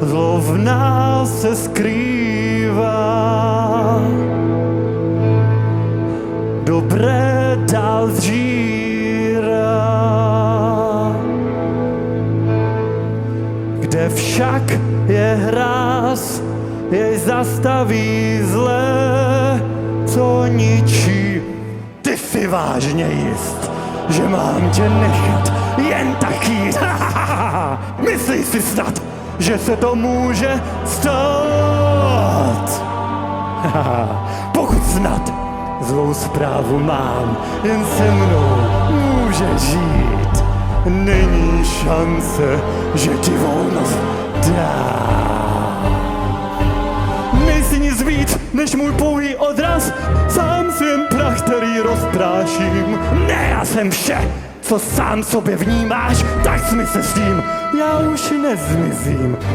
zlo v nás se skrývá. Dobré dál zžírá. Kde však je hráz, jej zastaví zlé, co ničí. Ty si vážně jist, že mám tě nechat jen tak jít. Myslíš si snad, že se to může stát? Pokud snad zlou zprávu mám, jen se mnou může žít. Není šance, že ti volnost dá. Nejsi nic víc, než můj pouhý odraz, sám si jen prach, který rozpráším. Ne, já jsem vše, co sám sobě vnímáš, tak smi se s tím, já už nezmizím.